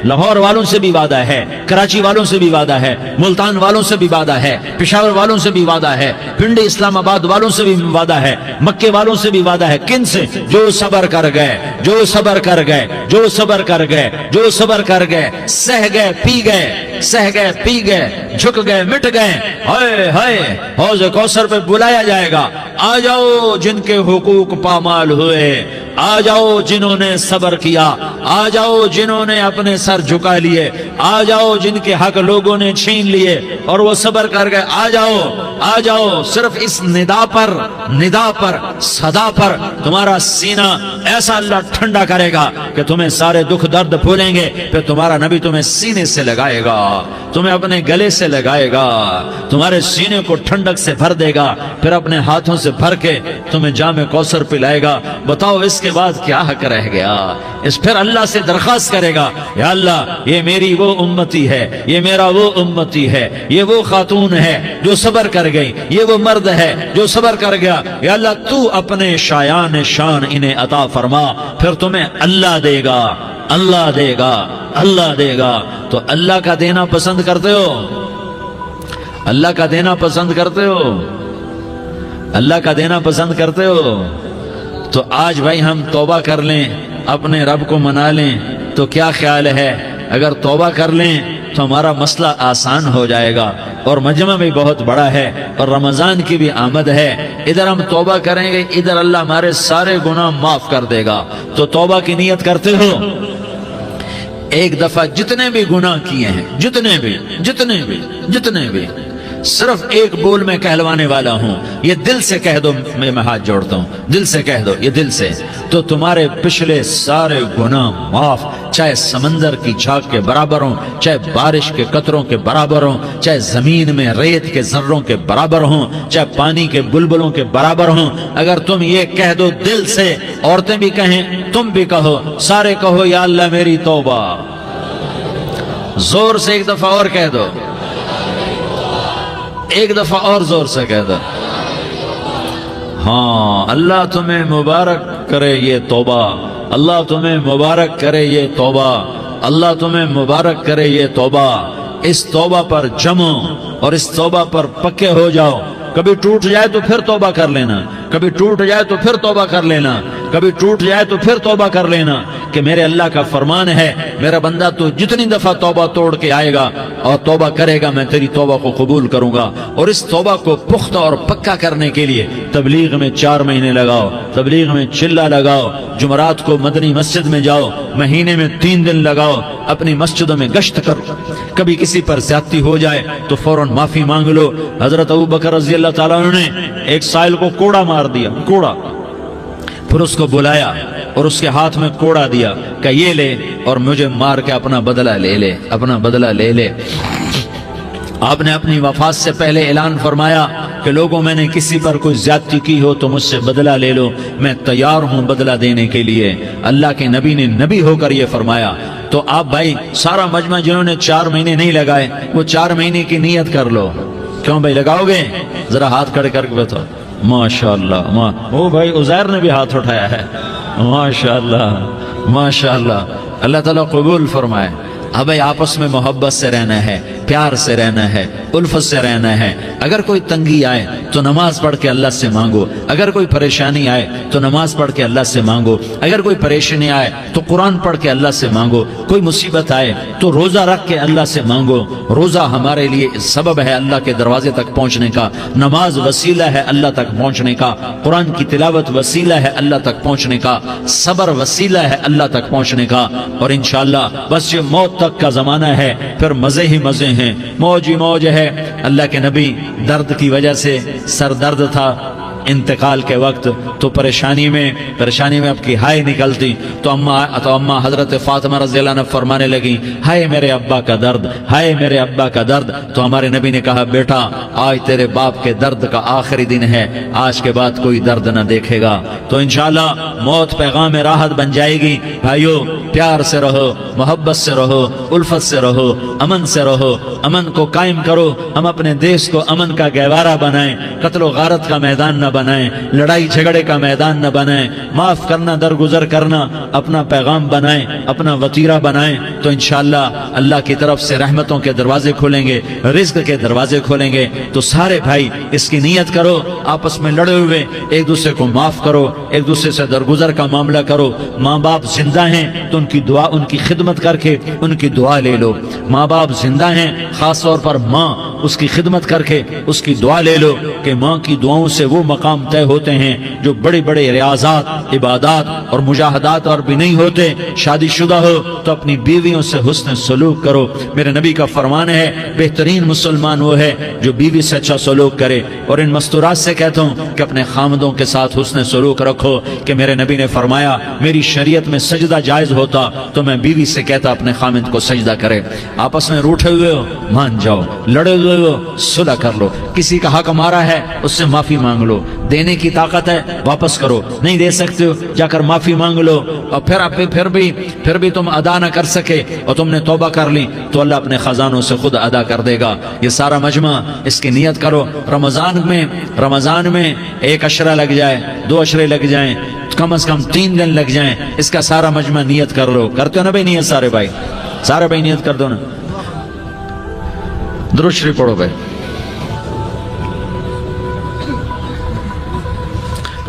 لاہور والوں سے بھی وعدہ ہے، کراچی والوں سے بھی وعدہ ہے، ملتان والوں سے بھی وعدہ ہے، پشاور والوں سے بھی وعدہ ہے، پنڈی اسلام آباد والوں سے بھی وعدہ ہے، مکے والوں سے بھی وعدہ ہے۔ کن سے؟ جو صبر کر گئے، جو صبر کر گئے، جو صبر کر گئے، جو صبر کر گئے، سہ گئے، پی گئے، سہ گئے، پی گئے، جھک گئے، مٹ گئے، ہائے ہائے حوض کوثر پہ بلایا جائے گا، آ جاؤ جن کے حقوق پامال ہوئے، آ جاؤ جنہوں نے صبر کیا، آ جاؤ جنہوں نے اپنے سر جھکا لیے، آ جاؤ جن کے حق لوگوں نے چھین لیے اور وہ صبر کر گئے، آ جاؤ، آ جاؤ۔ صرف اس ندا پر صدا پر تمہارا سینہ ایسا اللہ ٹھنڈا کرے گا کہ تمہیں سارے دکھ درد بھولیں گے، پھر تمہارا نبی تمہیں سینے سے لگائے گا، تمہیں اپنے گلے سے لگائے گا، تمہارے سینے کو ٹھنڈک سے بھر دے گا، پھر اپنے ہاتھوں سے بھر کے تمہیں جام کوثر پلائے گا۔ بتاؤ اس کے بعد کیا حق رہ گیا؟ اس پھر اللہ سے درخواست کرے گا، یا اللہ یہ میری وہ امتی ہے، یہ میرا وہ امتی ہے، یہ وہ خاتون ہے جو صبر کر گئی، یہ وہ مرد ہے جو صبر کر گیا، یا اللہ تو اپنے شایان شان انہیں عطا فرما، پھر تمہیں اللہ دے گا، اللہ دے گا، اللہ دے گا۔ تو اللہ کا دینا پسند کرتے ہو؟ اللہ کا دینا پسند کرتے ہو؟ اللہ کا دینا پسند کرتے ہو؟ تو آج بھائی ہم توبہ کر لیں، اپنے رب کو منا لیں، تو کیا خیال ہے اگر توبہ کر لیں تو ہمارا مسئلہ آسان ہو جائے گا، اور مجمع بھی بہت بڑا ہے اور رمضان کی بھی آمد ہے، ادھر ہم توبہ کریں گے، ادھر اللہ ہمارے سارے گناہ معاف کر دے گا۔ تو توبہ کی نیت کرتے ہو؟ ایک دفعہ جتنے بھی گناہ کیے ہیں، جتنے بھی صرف ایک بول میں کہلوانے والا ہوں، یہ دل سے کہہ دو، میں ہاتھ جوڑتا ہوں، دل سے کہہ دو، یہ دل سے، تو تمہارے پچھلے سارے گناہ معاف، چاہے سمندر کی جھاگ کے برابر ہوں، چاہے بارش کے قطروں کے برابر ہوں، چاہے زمین میں ریت کے ذروں کے برابر ہوں، چاہے پانی کے بلبلوں کے برابر ہوں۔ اگر تم یہ کہہ دو دل سے، عورتیں بھی کہیں، تم بھی کہو، سارے کہو یا اللہ میری توبہ، زور سے ایک دفعہ اور کہہ دو، ایک دفعہ اور زور سے کہہ دو۔ ہاں، اللہ تمہیں مبارک کرے یہ توبہ، اللہ تمہیں مبارک کرے یہ توبہ، اللہ تمہیں مبارک کرے یہ توبہ۔ اس توبہ پر جمو اور اس توبہ پر پکے ہو جاؤ۔ کبھی ٹوٹ جائے تو پھر توبہ کر لینا، کبھی ٹوٹ جائے تو پھر توبہ کر لینا، کبھی ٹوٹ جائے تو پھر توبہ کر لینا، کہ میرے اللہ کا فرمان ہے، میرا بندہ تو جتنی دفعہ توبہ توڑ کے آئے گا اور توبہ کرے گا، میں تیری توبہ کو قبول کروں گا۔ اور اس توبہ کو پختہ اور پکا کرنے کے لیے تبلیغ میں 4 مہینے لگاؤ، تبلیغ میں چلہ لگاؤ، جمعرات کو مدنی مسجد میں جاؤ، مہینے میں 3 دن لگاؤ، اپنی مسجدوں میں گشت کرو، کبھی کسی پر زیادتی ہو جائے تو فوراً معافی مانگ لو۔ حضرت ابوبکر رضی اللہ تعالیٰ عنہ نے ایک سائل کو کوڑا مار دیا، کوڑا، پھر اس کو بلایا اور اس کے ہاتھ میں کوڑا دیا کہ یہ لے اور مجھے مار کے اپنا بدلہ لے لے، اپنا بدلہ لے لے۔ آپ نے اپنی وفات سے پہلے اعلان فرمایا کہ لوگوں، میں نے کسی پر کوئی زیادتی کی ہو تو مجھ سے بدلہ لے لو، میں تیار ہوں بدلہ دینے کے لیے۔ اللہ کے نبی نے نبی ہو کر یہ فرمایا۔ تو آپ بھائی سارا مجمع جنہوں نے 4 مہینے نہیں لگائے، وہ 4 مہینے کی نیت کر لو۔ کیوں بھائی لگاؤ گے؟ ذرا ہاتھ کھڑے کر کے بتاؤ۔ ماشاءاللہ، وہ بھائی عزیر نے بھی ہاتھ اٹھایا ہے، ماشاءاللہ ماشاءاللہ، اللہ تعالیٰ قبول فرمائے۔ اب آپس میں محبت سے رہنا ہے، پیار سے رہنا ہے، الفت سے رہنا ہے۔ اگر کوئی تنگی آئے تو نماز پڑھ کے اللہ سے مانگو، اگر کوئی پریشانی آئے تو نماز پڑھ کے اللہ سے مانگو، اگر کوئی پریشانی آئے تو قرآن پڑھ کے اللہ سے مانگو، کوئی مصیبت آئے تو روزہ رکھ کے اللہ سے مانگو۔ روزہ ہمارے لیے سبب ہے اللہ کے دروازے تک پہنچنے کا، نماز وسیلہ ہے اللہ تک پہنچنے کا، قرآن کی تلاوت وسیلہ ہے اللہ تک پہنچنے کا، صبر وسیلہ ہے اللہ تک پہنچنے کا۔ اور انشاءاللہ بس یہ موت تک کا زمانہ ہے، پھر مزے ہی مزے ہیں، موج ہی موج ہے۔ اللہ کے نبی درد کی وجہ سے سر درد تھا انتقال کے وقت، تو پریشانی میں اب کی ہائے نکلتی تو اما حضرت فاطمہ رضی اللہ عنہ فرمانے لگی، ہائے میرے ابا کا درد، ہائے میرے ابا کا درد۔ تو ہمارے نبی نے کہا، بیٹا آج تیرے باپ کے درد کا آخری دن ہے، آج کے بعد کوئی درد نہ دیکھے گا۔ تو انشاءاللہ موت پیغام راحت بن جائے گی۔ بھائیو پیار سے رہو، محبت سے رہو، الفت سے رہو، امن سے رہو، امن کو قائم کرو۔ ہم اپنے دیش کو امن کا گہوارہ بنائیں، قتل و غارت کا میدان نہ بنائیں، لڑائی جھگڑے کا میدان نہ بنائیں، معاف کرنا درگزر کرنا اپنا پیغام بنائیں، اپنا وتیرہ بنائیں۔ تو انشاءاللہ اللہ کی طرف سے رحمتوں کے دروازے کھولیں گے، رزق کے دروازے کھولیں گے۔ تو سارے بھائی اس کی نیت کرو، آپس میں لڑے ہوئے ایک دوسرے کو معاف کرو، ایک دوسرے سے درگزر کا معاملہ کرو۔ ماں باپ زندہ ہیں تو ان کی دعا، ان کی خدمت کر کے ان کی دعا لے لو۔ ماں باپ زندہ ہیں، خاص طور پر ماں، اس کی خدمت کر کے اس کی دعا لے لو، کہ ماں کی دعاؤں سے وہ مقام طے ہوتے ہیں جو بڑے بڑے ریاضات، عبادات اور مجاہدات اور بھی نہیں ہوتے۔ شادی شدہ ہو تو اپنی بیویوں سے حسن سلوک کرو۔ میرے نبی کا فرمان ہے، بہترین مسلمان وہ ہے جو بیوی سے اچھا سلوک کرے۔ اور ان مستورات سے کہتا ہوں کہ اپنے خامدوں کے ساتھ حسن سلوک رکھو، کہ میرے نبی نے فرمایا میری شریعت میں سجدہ جائز ہوتا تو میں بیوی سے کہتا اپنے خامد کو سجدہ کرے۔ آپس میں روٹھے ہوئے ہو مان جاؤ، لڑے ہوئے ہو صلح کر لو، کسی کا حق مارا ہے اس سے معافی مانگ لو، دینے کی طاقت ہے واپس کرو، نہیں دے سکتے ہو جا کر معافی مانگ لو۔ اور پھر بھی تم ادا نہ کر سکے اور تم نے توبہ کر لی تو اللہ اپنے خزانوں سے خود ادا کر دے گا۔ یہ سارا مجمع اس کی نیت کرو۔ رمضان میں 1 عشرہ لگ جائے، 2 عشرے لگ جائیں، کم از کم 3 دن لگ جائیں، اس کا سارا مجمع نیت کر لو۔ کرتے ہو نا بھائی نیت؟ سارے بھائی نیت کر دو نا۔ درود شریف پڑھو بھائی۔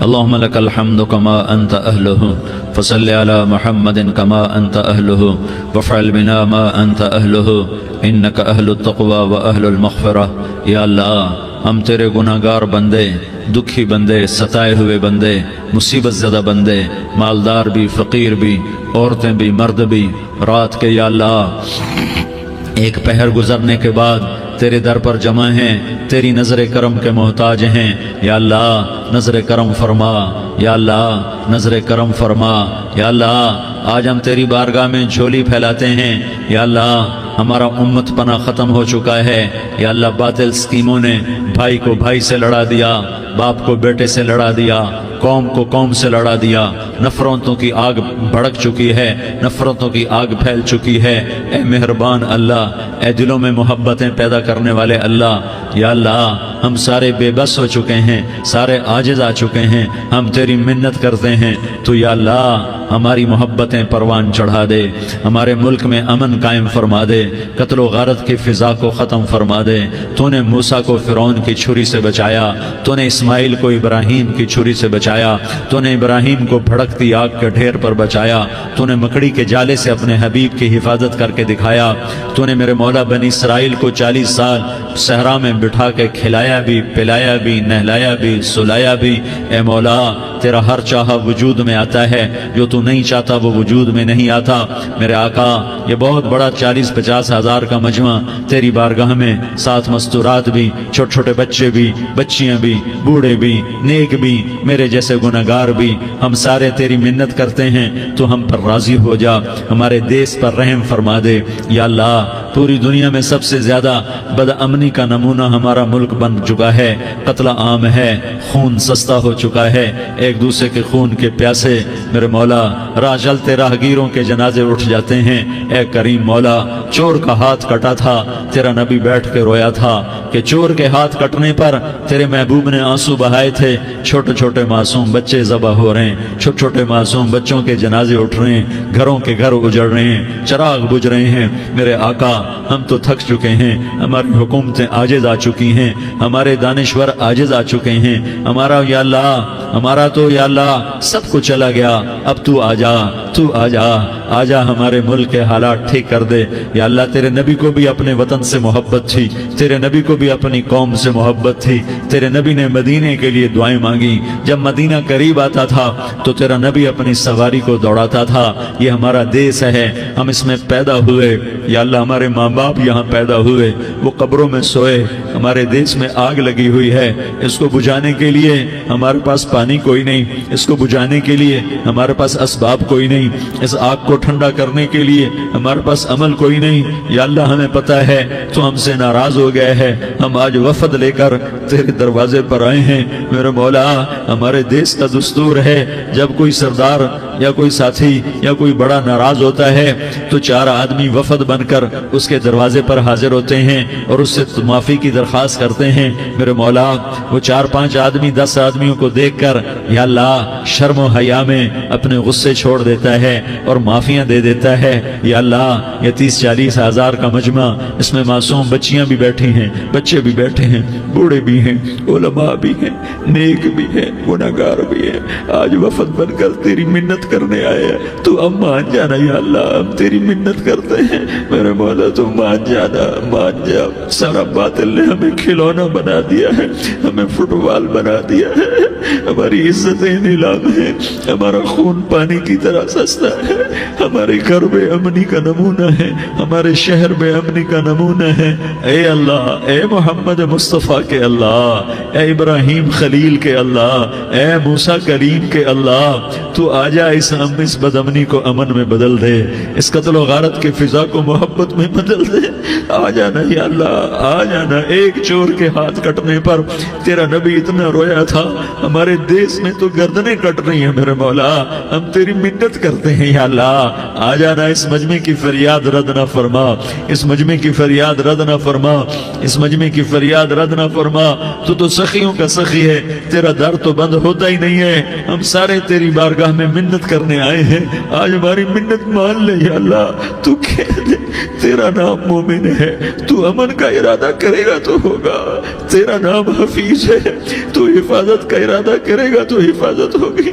اللهم لك الحمد كما أنت أهله فصل على محمد كما أنت أهله وافعل بنا ما أنت أهله إنك أهل التقوى وأهل المغفرة. یا اللہ ہم تیرے گناہگار بندے، دکھی بندے، ستائے ہوئے بندے، مصیبت زدہ بندے، مالدار بھی، فقیر بھی، عورتیں بھی، مرد بھی، رات کے یا اللہ ایک پہر گزرنے کے بعد تیرے در پر جمع ہیں، تیری نظر کرم کے محتاج ہیں. یا اللہ نظر کرم فرما، یا اللہ نظر کرم فرما. یا اللہ آج ہم تیری بارگاہ میں جھولی پھیلاتے ہیں. یا اللہ ہمارا امت پناہ ختم ہو چکا ہے. یا اللہ باطل سکیموں نے بھائی کو بھائی سے لڑا دیا، باپ کو بیٹے سے لڑا دیا، قوم کو قوم سے لڑا دیا. نفرتوں کی آگ بھڑک چکی ہے، نفرتوں کی آگ پھیل چکی ہے. اے مہربان اللہ، اے دلوں میں محبتیں پیدا کرنے والے اللہ، یا اللہ ہم سارے بے بس ہو چکے ہیں، سارے عاجز آ چکے ہیں. ہم تیری منت کرتے ہیں تو یا اللہ ہماری محبتیں پروان چڑھا دے، ہمارے ملک میں امن قائم فرما دے، قتل و غارت کی فضا کو ختم فرما دے. تو نے موسیٰ کو فرعون کی چھری سے بچایا، تو نے اسماعیل کو ابراہیم کی چھری سے بچایا، تو نے ابراہیم کو بھڑکتی آگ کے ڈھیر پر بچایا، تو نے مکڑی کے جالے سے اپنے حبیب کی حفاظت کر کے دکھایا. تو نے میرے مولا بنی اسرائیل کو 40 سال صحرا میں بٹھا کے کھلایا بھی، پلایا بھی، نہلایا بھی، سلایا بھی. اے مولا تیرا ہر چاہا وجود میں آتا ہے، جو تو نہیں چاہتا وہ وجود میں نہیں آتا. میرے آقا یہ بہت بڑا 40-50 ہزار کا مجمع تیری بارگاہ میں، ساتھ مستورات بھی، چھوٹے چھوٹے بچے بھی، بچیاں بھی، بوڑھے بھی، نیک بھی، میرے جیسے گناہگار بھی، ہم سارے تیری منت کرتے ہیں تو ہم پر راضی ہو جا، ہمارے دیس پر رحم فرما دے. یا اللہ پوری دنیا میں سب سے زیادہ بد امنی کا نمونہ ہمارا ملک بن چکا ہے، قتل عام ہے، خون سستا ہو چکا ہے، ایک دوسرے کے خون کے پیاسے. میرے مولا راہ چلتے راہگیروں کے جنازے اٹھ جاتے ہیں. اے کریم مولا چور کا ہاتھ کٹا تھا، تیرا نبی بیٹھ کے رویا تھا کہ چور کے ہاتھ کٹنے پر تیرے محبوب نے آنسو بہائے تھے. چھوٹے چھوٹے معصوم بچے ذبح ہو رہے ہیں، چھوٹے چھوٹے معصوم بچوں کے جنازے اٹھ رہے ہیں، گھروں کے گھر اجڑ رہے ہیں، چراغ بجھ رہے ہیں. میرے آقا ہم تو تھک چکے ہیں، ہماری حکومتیں عاجز آ چکی ہیں، ہمارے دانشور عاجز آ چکے ہیں. ہمارا یا اللہ ہمارا تو یا اللہ سب کچھ چلا گیا. اب تو آ جا، تو آ جا، آ جا ہمارے ملک کے حالات ٹھیک کر دے. یا اللہ تیرے نبی کو بھی اپنے وطن سے محبت تھی، تیرے نبی کو بھی اپنی قوم سے محبت تھی. تیرے نبی نے مدینے کے لیے دعائیں مانگی. جب مدینہ قریب آتا تھا تو تیرا نبی اپنی سواری کو دوڑاتا تھا. یہ ہمارا دیس ہے، ہم اس میں پیدا ہوئے. یا اللہ ہمارے ماں باپ یہاں پیدا ہوئے، وہ قبروں میں سوئے. ہمارے دیس میں آگ لگی ہوئی ہے، اس کو بجھانے کے لیے ہمارے پاس پانی کوئی نہیں، اس کو بجھانے کے لیے ہمارے پاس اسباب کوئی نہیں، اس آگ کو ٹھنڈا کرنے کے لیے ہمارے پاس عمل کوئی نہیں. یا اللہ ہمیں پتہ ہے تو ہم سے ناراض ہو گئے ہے، ہم آج وفد لے کر تیرے دروازے پر آئے ہیں. میرے مولا ہمارے دیس کا دستور ہے جب کوئی سردار یا کوئی ساتھی یا کوئی بڑا ناراض ہوتا ہے تو 4 آدمی وفد بن کر اس کے دروازے پر حاضر ہوتے ہیں اور اس سے معافی کی درخواست کرتے ہیں. میرے مولا وہ 4-5 آدمی 10 آدمیوں کو دیکھ کر یا اللہ شرم و حیا میں اپنے غصے چھوڑ دیتا ہے اور معافیاں دے دیتا ہے. یا اللہ یہ 30-40 ہزار کا مجمع، اس میں معصوم بچیاں بھی بیٹھی ہیں، بچے بھی بیٹھے ہیں، بوڑھے بھی ہیں، علماء بھی ہیں، نیک بھی ہیں، گناہگار بھی ہیں. آج وفد بن کر تیری منت کرنے آئے ہیں، تو اب مان جانا. یا اللہ ہم تیری منت کرتے ہیں میرے مولا، تو مان جانا، مان جا. سارا باطل نے ہمیں کھلونا بنا دیا ہے، ہمیں فٹ بال بنا دیا ہے، ہماری عزتیں نیلام ہیں، ہمارا خون پانی کی طرح سستا ہے، ہمارے گھر بے امنی کا نمونہ ہے، ہمارے شہر بے امنی کا نمونہ ہے. اے اللہ، اے محمد مصطفیٰ کے اللہ، اے ابراہیم خلیل کے اللہ، اے موسیٰ کریم کے اللہ، تو آ جا اس بد امنی کو امن میں بدل دے، اس قتل و غارت کی فضا کو محبت میں بدل دے. آ جانا یا اللہ، آ جانا. ایک چور کے ہاتھ کٹنے پر تیرا نبی اتنا رویا تھا، ہمارے دیس میں تو گردنیں کٹ رہی ہیں. میرے مولا ہم تیری منت کرتے ہیں یا اللہ آ جانا. اس مجمع کی فریاد رد نہ فرما، اس مجمع کی فریاد رد نہ فرما، اس مجمع کی فریاد رد نہ فرما. تو سخیوں کا سخی ہے، تیرا در تو بند ہوتا ہی نہیں ہے. ہم سارے تیری بارگاہ میں منت کرنے آئے ہیں، آج ہماری منت مان لے یا اللہ. تو کہہ دے تیرا نام مومن ہے، تو امن کا ارادہ کرے گا تو ہوگا، تیرا نام حفیظ ہے، تو حفاظت کا ارادہ کرے گا تو حفاظت ہوگی،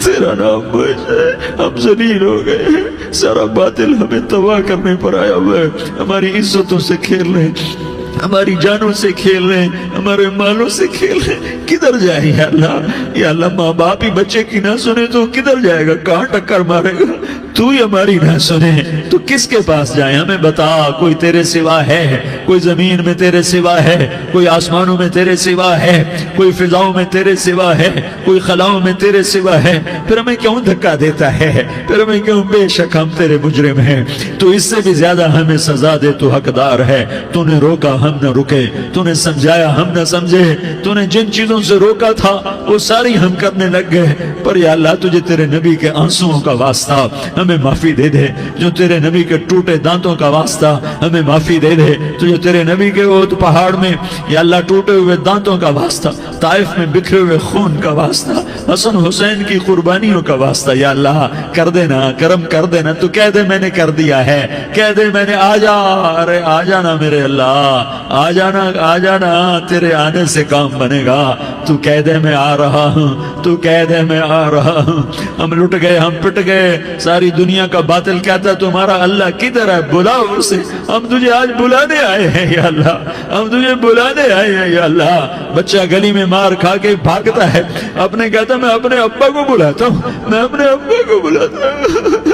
تیرا نام مجھ ہے، ہم ذلیل ہو گئے ہیں، سارا باطل ہمیں تباہ کرنے پر آیا ہوا ہے، ہماری عزتوں سے کھیل رہے ہیں، ہماری جانوں سے کھیل رہے ہیں، ہمارے مالوں سے کھیل رہے ہیں، کدھر جائے یا اللہ؟ یا اللہ ماں باپ ہی بچے کی نہ سنے تو کدھر جائے گا؟ کہاں ٹکر مارے گا؟ تو ہی ہماری نہ سنے تو کس کے پاس جائیں؟ ہمیں بتا، کوئی تیرے سوا ہے؟ کوئی زمین میں تیرے سوا ہے؟ کوئی آسمانوں میں تیرے سوا ہے؟ کوئی فضاؤں میں تیرے سوا ہے؟ کوئی خلاؤں میں تیرے سوا ہے؟ پھر ہمیں کیوں دھکا دیتا ہے؟ پھر ہمیں کیوں؟ بے شک ہم تیرے مجرم ہیں، تو اس سے بھی زیادہ ہمیں سزا دے، تو حقدار ہے۔ تو نے روکا ہم نہ رکے، تو نے سمجھایا ہم نہ سمجھے، تو نے جن چیزوں سے روکا تھا وہ ساری ہم کرنے لگ گئے، پر یا اللہ تجھے تیرے نبی کے آنسوؤں کا واسطہ ہمیں معافی دے دے، جو تیرے نبی کے ٹوٹے دانتوں کا واسطہ ہمیں معافی دے دے، تجھے تیرے نبی کے احد پہاڑ میں یا اللہ ٹوٹے ہوئے دانتوں کا واسطہ، طائف میں بکھرے ہوئے خون کا واسطہ، حسن حسین کی قربانیوں کا واسطہ یا اللہ کر دینا، کرم کر دینا۔ تو کہہ دے میں نے کر دیا ہے، کہہ دے میں نے، آ جا، ارے آ جانا میرے اللہ، آ جانا، آ جانا، تیرے آنے سے کام بنے گا۔ تو کہہ دے میں آ رہا ہوں، تو کہہ دے میں آ رہا ہوں۔ ہم لٹ گئے، ہم پٹ گئے، ساری دنیا کا باطل کہتا ہے تمہارا اللہ کدھر ہے؟ بلاؤ اسے، ہم تجھے آج بلانے آئے ہیں یا اللہ، ہم تجھے بلانے آئے ہیں یا اللہ۔ بچہ گلی میں مار کھا کے بھاگتا ہے، اپنے کہتا میں اپنے ابا کو بلاتا ہوں، میں اپنے ابا کو بلاتا ہوں،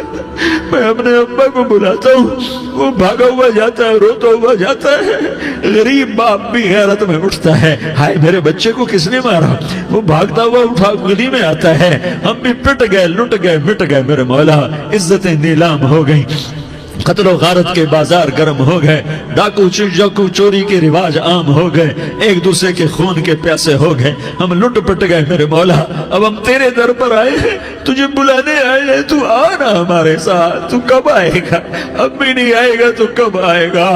میں اپنے ابا کو بلاتا ہوں، وہ بھاگا ہوا جاتا ہے، روتا ہوا جاتا ہے۔ غریب باپ بھی غیرت میں اٹھتا ہے، ہائے میرے بچے کو کس نے مارا؟ وہ بھاگتا ہوا اٹھا گلی میں آتا ہے، ہم بھی پٹ گئے، لٹ گئے، مٹ گئے میرے مولا، عزتیں نیلام ہو گئیں، قتل و غارت کے بازار گرم ہو گئے، ڈاکو چوری کے رواج عام ہو گئے، ایک دوسرے کے خون کے پیاسے ہو گئے، ہم لٹ پٹ گئے میرے مولا۔ اب ہم تیرے در پر آئے ہیں، تجھے بلانے آئے ہیں، تو آنا ہمارے ساتھ۔ تو کب آئے گا؟ اب بھی نہیں آئے گا تو کب آئے گا؟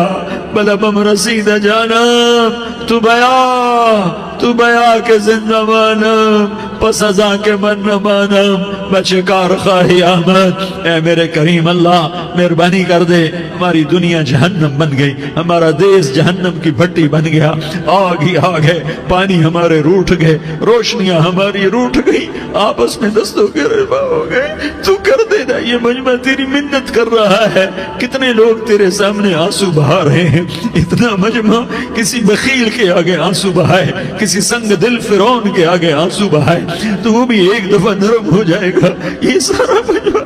بلا بم رسید جانم تو بیا کے زندہ مانم، پس ازاں کے من نہ مانم، بچکار خواہی آمد۔ اے میرے کریم اللہ مہربانی کر دے، ہماری دنیا جہنم بن گئی، ہمارا دیس جہنم کی بھٹی بن گیا، آگ ہی آگ ہے، پانی ہمارے روٹھ گئے، روشنیاں ہماری روٹھ گئی، آپس میں دستوں کے رفا ہو گئے۔ تو کر دینا، یہ مجمع تیری منت کر رہا ہے، کتنے لوگ تیرے سامنے آنسو بہا رہے ہیں، اتنا مجمع کسی بخیل کے آگے آنسو بہائے، کسی سنگ دل فرعون کے آگے آنسو بہائے تو وہ بھی ایک دفعہ نرم ہو جائے گا۔ یہ سارا مجمع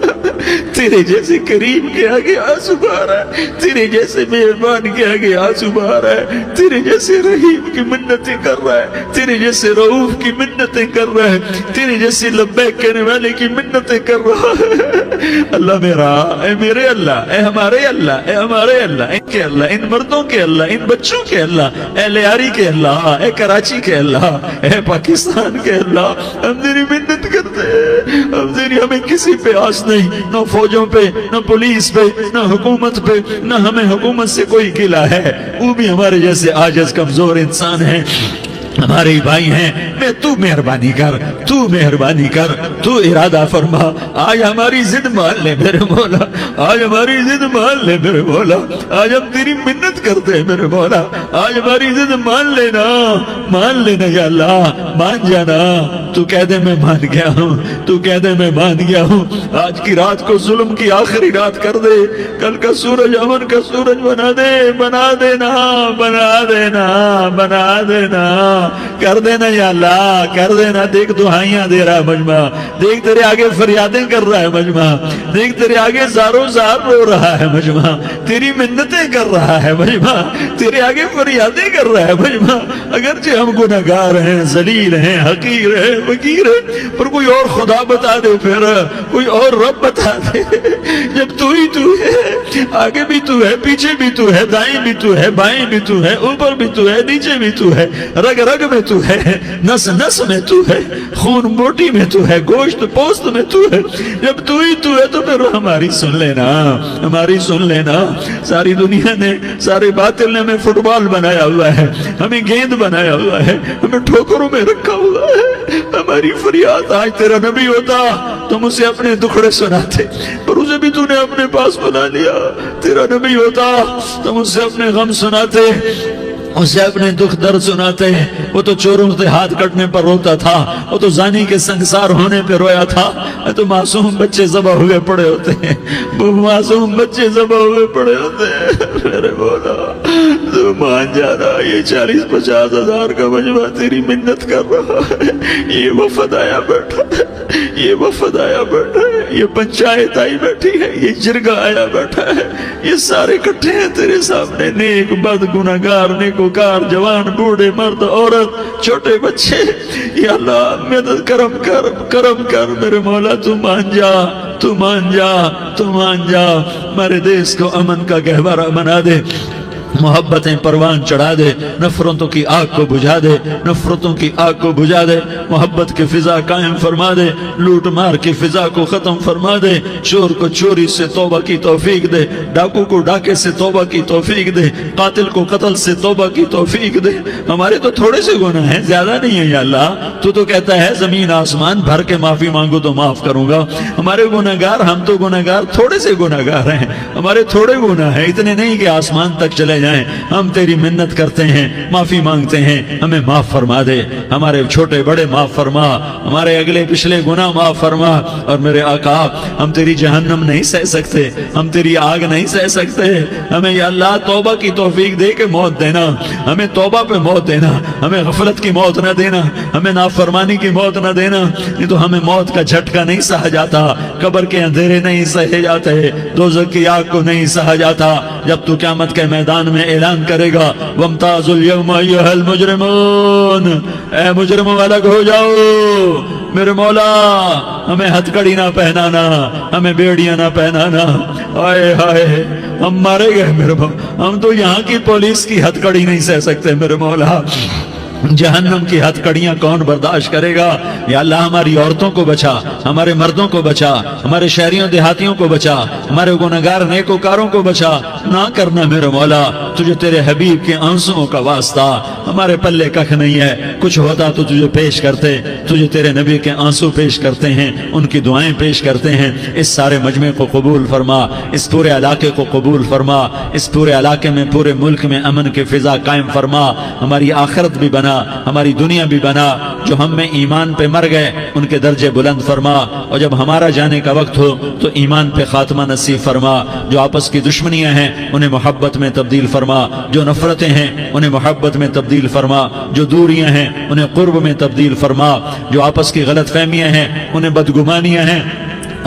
تیرے جیسے کریم کے آگے آنسو بہا رہا ہے، تیرے جیسے مہربان کے آگے آنسو بہا رہا ہے، تیرے جیسے رحیم کی منتیں کر رہا ہے، تیرے جیسے رؤوف کی منتیں کر رہا ہے، تیرے جیسے لبیک کہنے والے کی منتیں کر رہا ہے۔ اللہ میرا، اے میرے اللہ، اے ہمارے اللہ، اے ہمارے اللہ، ان کے اللہ، ان مردوں کے اللہ، ان بچوں کے اللہ، اے لیاری کے اللہ، اے کراچی کے اللہ، اے پاکستان کے اللہ، ہم تیری منت کرتے ہیں، ہم تیری، ہمیں کسی پہ آس نہیں، نہ فوجوں پہ، نہ پولیس پہ، نہ حکومت پہ، نہ ہمیں حکومت سے کوئی گلہ ہے، وہ بھی ہمارے جیسے عاجز کمزور انسان ہیں، ہمارے بھائی ہیں۔ میں تو مہربانی کر، تو مہربانی کر، تو ارادہ فرما، آج ہماری ضد مان لے میرے مولا، آج ہماری ضد مان لے میرے مولا، آج ہم تیری منت کرتے ہیں میرے مولا، آج ہماری ضد مان لینا، مان لینا یا اللہ، مان جانا۔ تو کہہ دے میں مان گیا ہوں، تو کہہ دے میں مان گیا ہوں، آج کی رات کو ظلم کی آخری رات کر دے، کل کا سورج امن کا سورج بنا دے، بنا دینا، بنا دینا، بنا دینا، کر دینا یا اللہ، کر دینا۔ دیکھ دعائیاں دے رہا ہے مجمع، دیکھ تیرے آگے فریادیں کر رہا ہے مجمع، دیکھ تیرے آگے زاروں زار رو رہا ہے مجمع، تیری منتیں کر رہا ہے مجمع، تیرے آگے فریادیں کر رہا ہے مجمع۔ اگرچہ ہم گناہگار ہیں، ذلیل ہیں، حقیر ہیں، فقیر ہیں، پر کوئی اور خدا بتا دے، پھر کوئی اور رب بتا دے۔ جب تو ہی تو ہے، آگے بھی تو ہے، پیچھے بھی تو ہے، دائیں بھی تو ہے، بائیں بھی تو ہے، اوپر بھی تو ہے، نیچے بھی تو ہے، رگ رگ میں تو ہے، نس نس میں تو ہے، خون بوٹی میں تو ہے، گوشت پوست میں تو ہے۔ جب تو ہی تو ہے تو پھر ہماری سن لینا، ہماری سن لینا۔ ساری دنیا نے، سارے باطل نے ہمیں فٹ بال بنایا ہوا ہے، ہمیں گیند بنایا ہوا ہے، ہمیں ٹھوکروں میں رکھا ہوا ہے، ہماری فریاد. آج تیرا نبی ہوتا تم اسے اپنے دکھڑے سناتے، اور اسے بھی تو نے اپنے پاس بنا لیا. تیرا نبی ہوتا تم اسے اپنے غم سناتے، اسے اپنے دکھ درد سناتے. وہ تو چوروں سے ہاتھ کٹنے پر روتا تھا، وہ تو زانی کے سنگسار ہونے پہ رویا تھا. تو معصوم بچے ذبح ہوئے پڑے ہوتے ہیں، وہ معصوم بچے ذبح ہوئے پڑے ہوتے ہیں. میرے مولا تو مان جا رہا، یہ 40-50 ہزار کا مجمع تیری منت کر رہا ہے. یہ وفد آیا بیٹھا ہے، یہ وفد آیا بیٹھا ہے، یہ پنچایت آئی بیٹھی ہے، یہ جرگہ آیا بیٹھا ہے. یہ سارے کٹھے ہیں تیرے سامنے، نیک بد گناہگار نیکوکار، جوان بوڑھے مرد عورت چھوٹے بچے. یا اللہ مدد کرم کر، کرم کر میرے مولا. تو مان جا، تو مان جا، تو مان جا. ہمارے دیس کو امن کا گہوارہ بنا دے، محبتیں پروان چڑھا دے، نفرتوں کی آگ کو بجھا دے، نفرتوں کی آگ کو بجھا دے. محبت کی فضا قائم فرما دے، لوٹ مار کی فضا کو ختم فرما دے. چور کو چوری سے توبہ کی توفیق دے، ڈاکو کو ڈاکے سے توبہ کی توفیق دے، قاتل کو قتل سے توبہ کی توفیق دے. ہمارے تو تھوڑے سے گناہ ہیں، زیادہ نہیں ہے یا اللہ. تو کہتا ہے زمین آسمان بھر کے معافی مانگو تو معاف کروں گا. ہمارے گناہگار، ہم تو گناہگار تھوڑے سے گناہگار ہیں، ہمارے تھوڑے گناہ ہیں، اتنے نہیں کہ آسمان تک چلے جائیں. ہم تیری منت کرتے ہیں، معافی مانگتے ہیں، ہمیں معاف فرما دے. ہمارے چھوٹے بڑے معاف فرما، ہمارے اگلے پچھلے گناہ معاف فرما. اور میرے آقا ہم تیری جہنم نہیں سہ سکتے، ہم تیری آگ نہیں سہ سکتے. ہمیں یا اللہ توبہ کی توفیق دے کے موت دینا، ہمیں توبہ پہ موت دینا، ہمیں غفلت کی موت نہ دینا، ہمیں نافرمانی کی موت نہ دینا. نہیں تو ہمیں موت کا جھٹکا نہیں سہا جاتا، قبر کے اندھیرے نہیں سہے جاتے، دوزخ کی آگ کو نہیں سہا جاتا. جب تو قیامت کے میدان میں اعلان کرے گا وَامْتَازُوا الْيَوْمَ أَيُّهَا الْمُجْرِمُونَ، اے مجرموں الگ ہو جاؤ. میرے مولا ہمیں ہتھ کڑی نہ پہنانا، ہمیں بیڑیاں نہ پہنانا. آئے ہائے ہم مارے گئے میرے مولا، ہم تو یہاں کی پولیس کی ہتھ کڑی نہیں سہ سکتے میرے مولا. جہنم کی ہتھ کڑیاں کون برداشت کرے گا؟ یا اللہ ہماری عورتوں کو بچا، ہمارے مردوں کو بچا، ہمارے شہریوں دیہاتیوں کو بچا، ہمارے گنہگار نیکوکاروں کو بچا. نہ کرنا میرے مولا، تجھے تیرے حبیب کے آنسوؤں کا واسطہ. ہمارے پلے ککھ نہیں ہے، کچھ ہوتا تو تجھے پیش کرتے، تجھے تیرے نبی کے آنسو پیش کرتے ہیں، ان کی دعائیں پیش کرتے ہیں. اس سارے مجمع کو قبول فرما، اس پورے علاقے کو قبول فرما، اس پورے علاقے میں پورے ملک میں امن کی فضا قائم فرما. ہماری آخرت بھی بنا، ہماری دنیا بھی بنا. جو ہم میں ایمان پہ مر گئے ان کے درجے بلند فرما، اور جب ہمارا جانے کا وقت ہو تو ایمان پہ خاتمہ نصیب فرما. جو آپس کی دشمنیاں ہیں انہیں محبت میں تبدیل فرما، جو نفرتیں ہیں انہیں محبت میں تبدیل فرما، جو دوریاں ہیں انہیں قرب میں تبدیل فرما، جو آپس کی غلط فہمیاں ہیں انہیں بدگمانیاں ہیں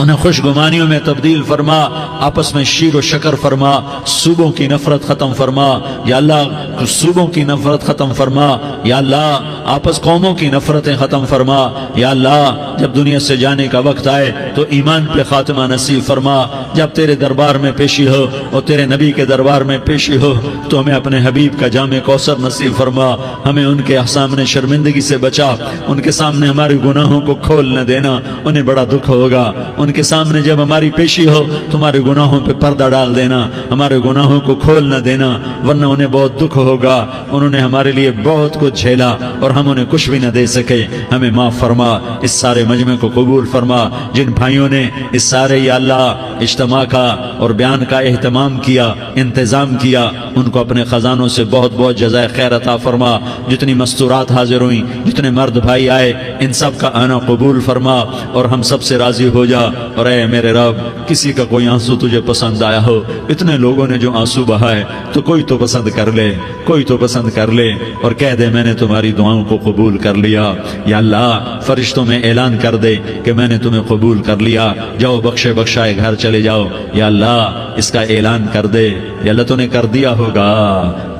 انہیں خوش گمانیوں میں تبدیل فرما. آپس میں شیر و شکر فرما، صوبوں کی نفرت ختم فرما. یا اللہ صوبوں کی نفرت ختم فرما. یا اللہ آپس قوموں کی نفرتیں ختم فرما. یا اللہ جب دنیا سے جانے کا وقت آئے تو ایمان پہ خاتمہ نصیب فرما. جب تیرے دربار میں پیشی ہو اور تیرے نبی کے دربار میں پیشی ہو تو ہمیں اپنے حبیب کا جام کوثر نصیب فرما. ہمیں ان کے سامنے شرمندگی سے بچا، ان کے سامنے ہمارے گناہوں کو کھول نہ دینا، انہیں بڑا دکھ ہوگا. ان کے سامنے جب ہماری پیشی ہو تمہارے گناہوں پہ پردہ ڈال دینا، ہمارے گناہوں کو کھول نہ دینا، ورنہ انہیں بہت دکھ ہوگا. انہوں نے ہمارے لیے بہت کچھ جھیلا اور ہم انہیں کچھ بھی نہ دے سکے. ہمیں معاف فرما، اس سارے مجمع کو قبول فرما. جن بھائیوں نے اس سارے یا اللہ اجتماع کا اور بیان کا اہتمام کیا، انتظام کیا، ان کو اپنے خزانوں سے بہت بہت جزائے خیر عطا فرما. جتنی مستورات حاضر ہوئیں، جتنے مرد بھائی آئے، ان سب کا آنا قبول فرما اور ہم سب سے راضی ہو جا. اور اے میرے رب کسی کا کوئی آنسو تجھے پسند آیا ہو، اتنے لوگوں نے جو آنسو بہائے تو کوئی تو پسند کر لے، کوئی تو پسند کر لے اور کہہ دے میں نے تمہاری دعاؤں کو قبول کر لیا. یا اللہ فرشتوں میں اعلان کر دے کہ میں نے تمہیں قبول کر لیا، جاؤ بخشے بخشائے گھر چلے جاؤ. یا اللہ اس کا اعلان کر دے. یا اللہ تو نے کر دیا ہوگا،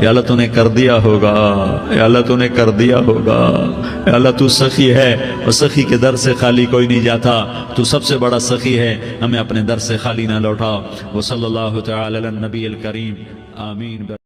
یا اللہ تو نے کر دیا ہوگا، یا اللہ تو نے کر دیا ہوگا. یا اللہ تو سخی ہے اور سخی کے در سے خالی کوئی نہیں جاتا. تو سب سے بڑا سخی ہے، ہمیں اپنے در سے خالی نہ لوٹا. وصلی اللہ تعالی علی النبی الکریم. آمین.